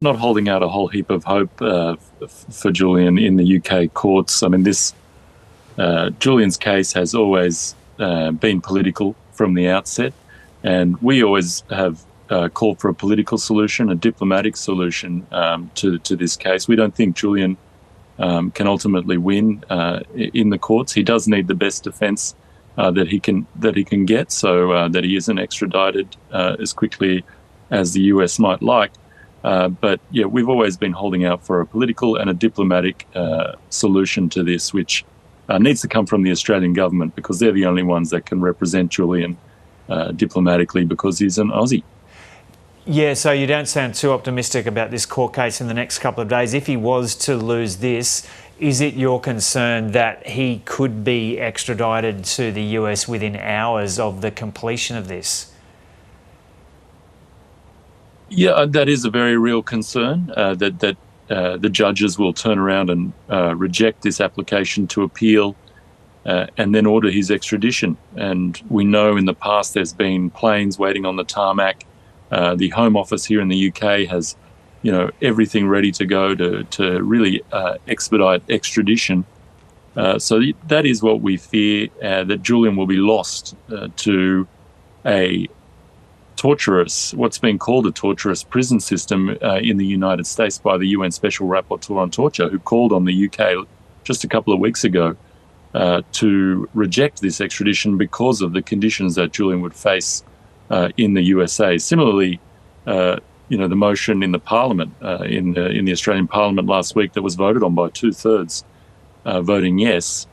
not holding out a whole heap of hope for Julian in the UK courts. I mean, this Julian's case has always been political from the outset, and we always have called for a political solution, a diplomatic solution to this case. We don't think Julian can ultimately win in the courts. He does need the best defence that he can get, so that he isn't extradited as quickly as the US might like. But yeah, we've always been holding out for a political and a diplomatic solution to this, which needs to come from the Australian government, because they're the only ones that can represent Julian diplomatically, because he's an Aussie. Yeah, so you don't sound too optimistic about this court case in the next couple of days. If he was to lose this, is it your concern that he could be extradited to the US within hours of the completion of this? Yeah, that is a very real concern, that the judges will turn around and reject this application to appeal and then order his extradition. And we know in the past there's been planes waiting on the tarmac. The Home Office here in the UK has, everything ready to go to really expedite extradition. So that is what we fear, that Julian will be lost to a torturous, what's been called a torturous prison system in the United States by the UN Special Rapporteur on Torture, who called on the UK just a couple of weeks ago to reject this extradition because of the conditions that Julian would face in the USA. Similarly, the motion in the Parliament, in the Australian Parliament last week, that was voted on by 2/3 voting yes,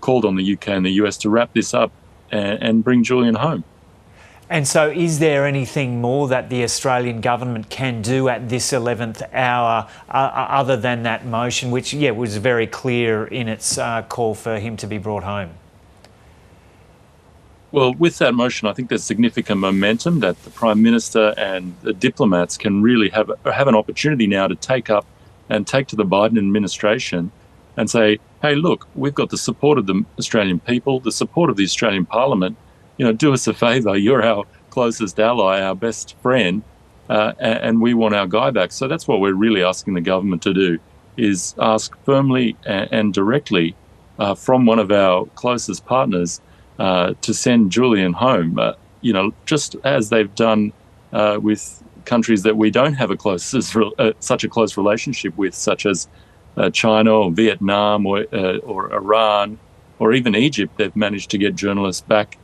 called on the UK and the US to wrap this up and bring Julian home. And so is there anything more that the Australian government can do at this 11th hour other than that motion, which, was very clear in its call for him to be brought home? Well, with that motion, I think there's significant momentum that the Prime Minister and the diplomats can really have an opportunity now to take to the Biden administration and say, hey, look, we've got the support of the Australian people, the support of the Australian Parliament. Do us a favour. You're our closest ally, our best friend, and we want our guy back. So that's what we're really asking the government to do, is ask firmly and directly from one of our closest partners to send Julian home, just as they've done with countries that we don't have such a close relationship with, such as China or Vietnam or Iran or even Egypt. They've managed to get journalists back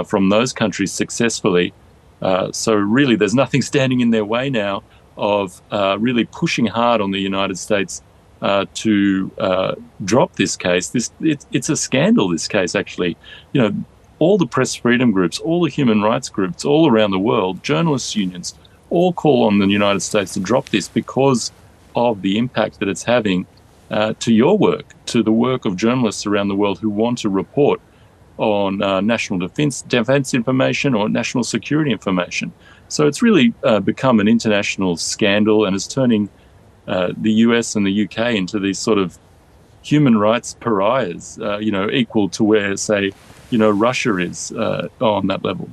from those countries successfully. So really, there's nothing standing in their way now of really pushing hard on the United States to drop this case. It's a scandal, this case, actually. All the press freedom groups, all the human rights groups all around the world, journalists' unions, all call on the United States to drop this because of the impact that it's having to your work, to the work of journalists around the world who want to report on national defense information or national security information. So it's really become an international scandal, and is turning the US and the UK into these sort of human rights pariahs, equal to where, say, Russia is on that level.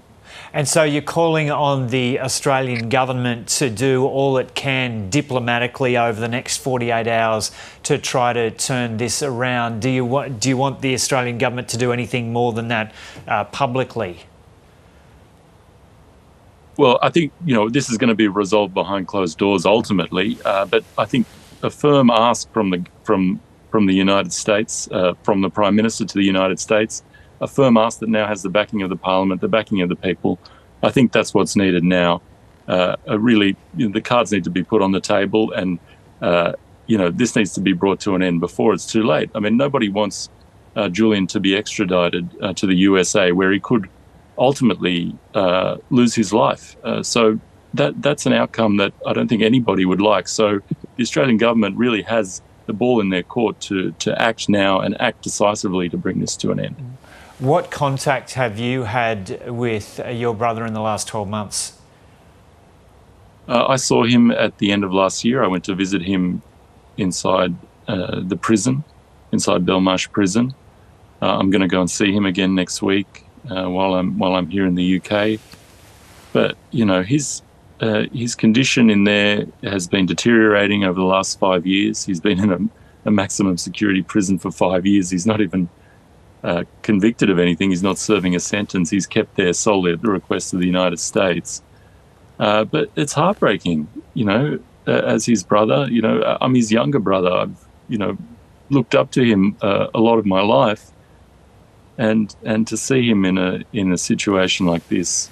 And so you're calling on the Australian government to do all it can diplomatically over the next 48 hours to try to turn this around. Do you want the Australian government to do anything more than that publicly? Well, I think, this is going to be resolved behind closed doors ultimately, but I think a firm ask from the United States, from the Prime Minister to the United States, a firm ask that now has the backing of the Parliament, the backing of the people. I think that's what's needed now. Really, the cards need to be put on the table, and this needs to be brought to an end before it's too late. I mean, nobody wants Julian to be extradited to the USA, where he could ultimately lose his life. So that's an outcome that I don't think anybody would like. So the Australian government really has the ball in their court to act now and act decisively to bring this to an end. What contact have you had with your brother in the last 12 months? I saw him at the end of last year. I went to visit him inside the prison, inside Belmarsh prison. I'm going to go and see him again next week while I'm here in the UK. But he's his condition in there has been deteriorating over the last 5 years. He's been in a maximum security prison for 5 years. He's not even convicted of anything. He's not serving a sentence. He's kept there solely at the request of the United States. But it's heartbreaking, as his brother. I'm his younger brother. I've, looked up to him a lot of my life, and to see him in a situation like this,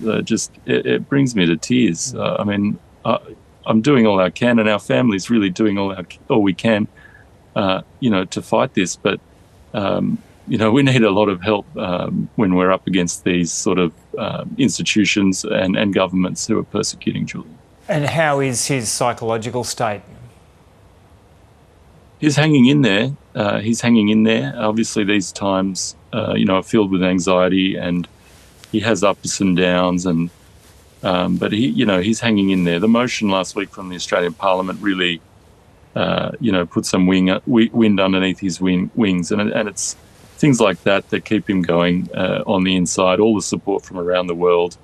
it brings me to tears. I'm doing all I can, and our family's really doing all we can, to fight this. But we need a lot of help when we're up against these sort of institutions and governments who are persecuting Julian. And how is his psychological state? He's hanging in there. Obviously, these times, are filled with anxiety, and he has ups and downs. But he's hanging in there. The motion last week from the Australian Parliament really, put some wind underneath his wings, and it's things like that keep him going on the inside. All the support from around the world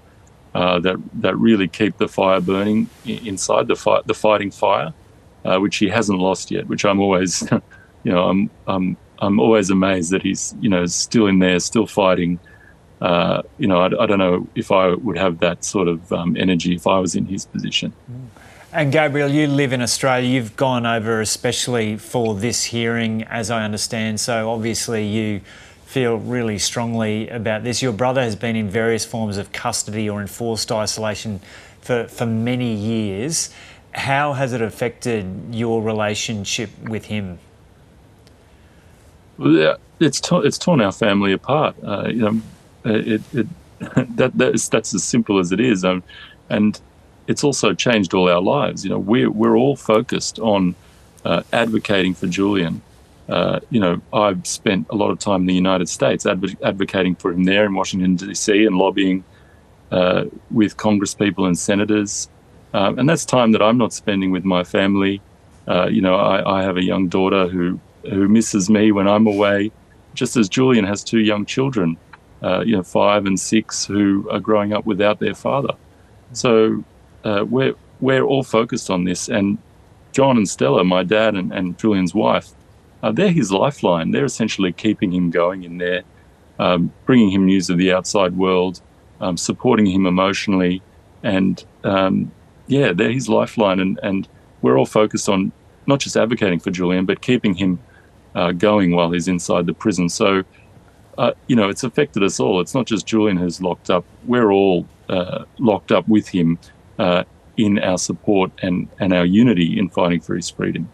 that really keep the fire burning inside, the fighting fire, which he hasn't lost yet. Which I'm always, I'm always amazed that he's still in there, still fighting. I don't know if I would have that sort of energy if I was in his position. And Gabriel, you live in Australia. You've gone over especially for this hearing, as I understand. So obviously you feel really strongly about this. Your brother has been in various forms of custody or enforced isolation for many years. How has it affected your relationship with him? Well, it's torn our family apart. That's as simple as it is, and it's also changed all our lives. We're all focused on advocating for Julian. I've spent a lot of time in the United States advocating for him there in Washington DC and lobbying with Congress people and senators, and that's time that I'm not spending with my family. I have a young daughter who misses me when I'm away, just as Julian has two young children, 5 and 6, who are growing up without their father. So we're all focused on this, and John and Stella, my dad and Julian's wife, they're his lifeline. They're essentially keeping him going in there, bringing him news of the outside world, supporting him emotionally, and they're his lifeline. And we're all focused on not just advocating for Julian, but keeping him going while he's inside the prison. So, it's affected us all. It's not just Julian who's locked up. We're all locked up with him in our support and our unity in fighting for his freedom.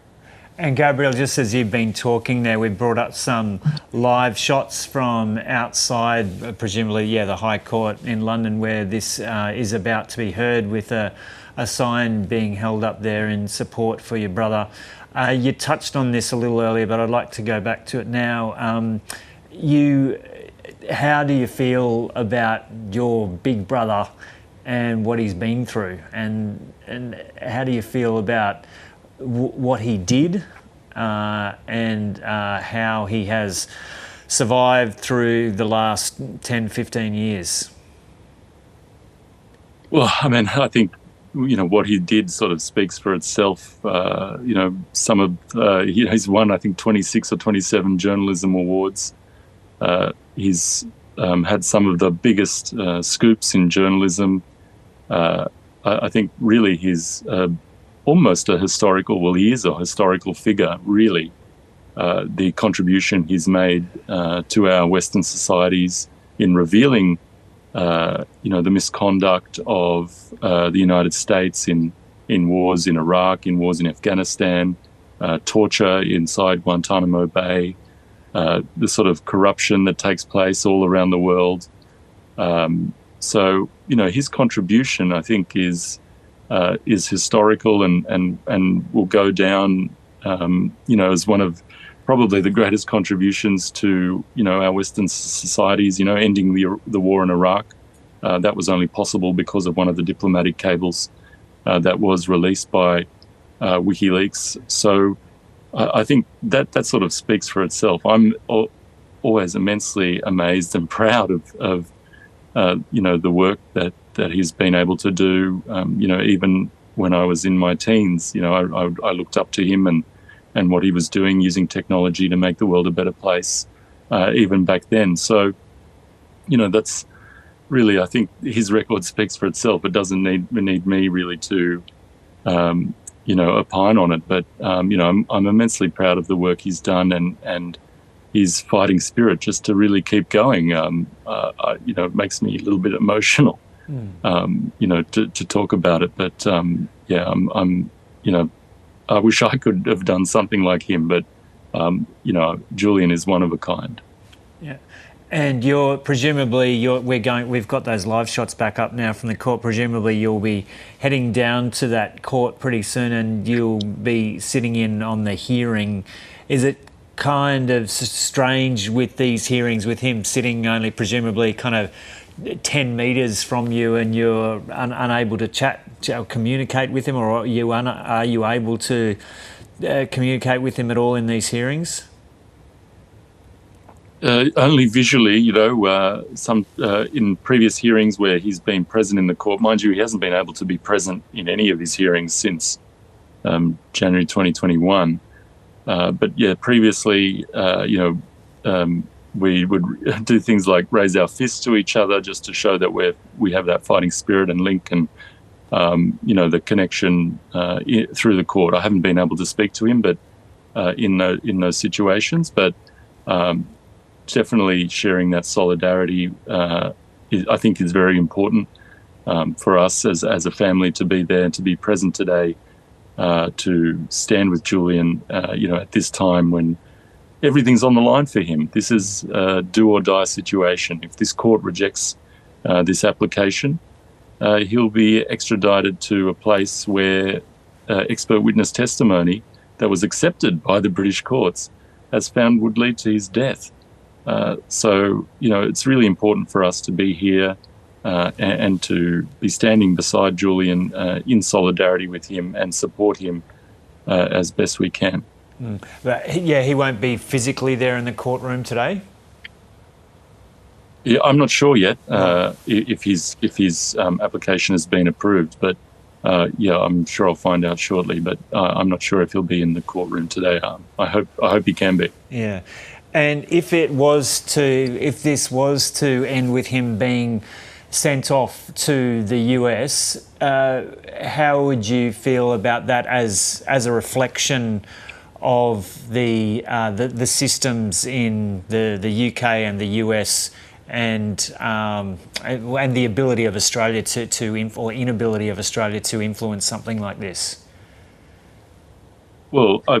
And Gabriel, just as you've been talking there, we've brought up some live shots from outside, presumably, the High Court in London, where this is about to be heard, with a sign being held up there in support for your brother. You touched on this a little earlier, but I'd like to go back to it now. How do you feel about your big brother and what he's been through, and how do you feel about what he did and how he has survived through the last 10, 15 years? Well, I think, what he did sort of speaks for itself. Some of, he's won, I think, 26 or 27 journalism awards. He's had some of the biggest scoops in journalism. I think really he's almost a historical, he is a historical figure, really. The contribution he's made to our Western societies in revealing, the misconduct of the United States in wars in Iraq, in wars in Afghanistan, torture inside Guantanamo Bay, the sort of corruption that takes place all around the world. So his contribution, I think, is historical and will go down, as one of probably the greatest contributions to, our Western societies, ending the war in Iraq. That was only possible because of one of the diplomatic cables that was released by WikiLeaks. So I think that sort of speaks for itself. I'm always immensely amazed and proud of the work that that he's been able to do. Even when I was in my teens, I looked up to him and what he was doing using technology to make the world a better place, even back then. So, that's really, I think his record speaks for itself. It doesn't need me really to, opine on it. But, I'm immensely proud of the work he's done and his fighting spirit just to really keep going. It makes me a little bit emotional, to talk about it. But, I wish I could have done something like him, but, Julian is one of a kind. Yeah. And we've got those live shots back up now from the court. Presumably you'll be heading down to that court pretty soon and you'll be sitting in on the hearing. Is it kind of strange with these hearings, with him sitting only presumably kind of 10 metres from you and you're unable to chat or communicate with him, or are you able to communicate with him at all in these hearings? Only visually, some in previous hearings where he's been present in the court. Mind you, he hasn't been able to be present in any of his hearings since January 2021. But yeah, previously, we would do things like raise our fists to each other just to show that we have that fighting spirit and link and, the connection through the court. I haven't been able to speak to him, but in those situations, but definitely sharing that solidarity, I think is very important for us as a family to be there and to be present today, to stand with Julian, at this time when everything's on the line for him. This is a do or die situation. If this court rejects this application, he'll be extradited to a place where expert witness testimony that was accepted by the British courts has found would lead to his death. So, it's really important for us to be here and to be standing beside Julian in solidarity with him and support him as best we can. But yeah, he won't be physically there in the courtroom today? Yeah, I'm not sure yet if his application has been approved, but I'm sure I'll find out shortly. But I'm not sure if he'll be in the courtroom today. I hope he can be. Yeah. And if this was to end with him being sent off to the US, how would you feel about that as a reflection of the systems in the UK and the US, and the ability of Australia or inability of Australia to influence something like this? Well, I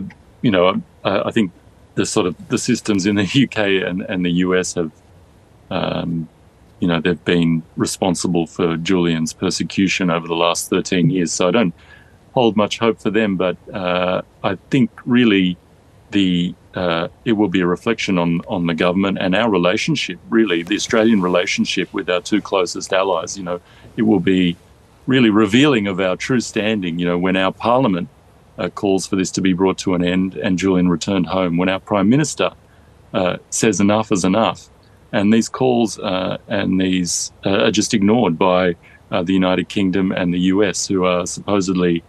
think the systems in the UK and the US have, they've been responsible for Julian's persecution over the last 13 years. So I don't hold much hope for them, but I think really it will be a reflection on the government and our relationship, really, the Australian relationship with our two closest allies. It will be really revealing of our true standing, when our parliament calls for this to be brought to an end and Julian returned home, when our Prime Minister says enough is enough. And these calls and these are just ignored by the United Kingdom and the US, who are supposedly,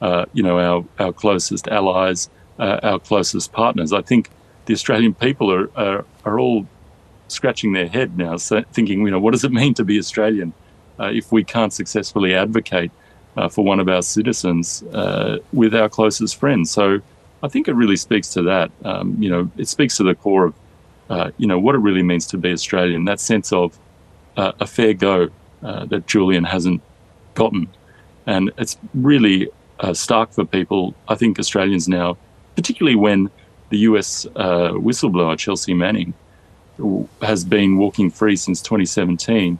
our closest allies, our closest partners. I think the Australian people are all scratching their head now, so thinking, what does it mean to be Australian if we can't successfully advocate for one of our citizens with our closest friends? So I think it really speaks to that. It speaks to the core of, what it really means to be Australian, that sense of a fair go that Julian hasn't gotten. And it's really stark for people, I think, Australians now, particularly when the US whistleblower, Chelsea Manning, has been walking free since 2017,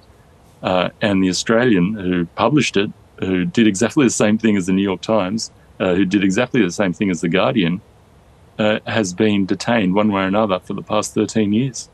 and the Australian who published it, who did exactly the same thing as the New York Times, who did exactly the same thing as The Guardian, has been detained one way or another for the past 13 years.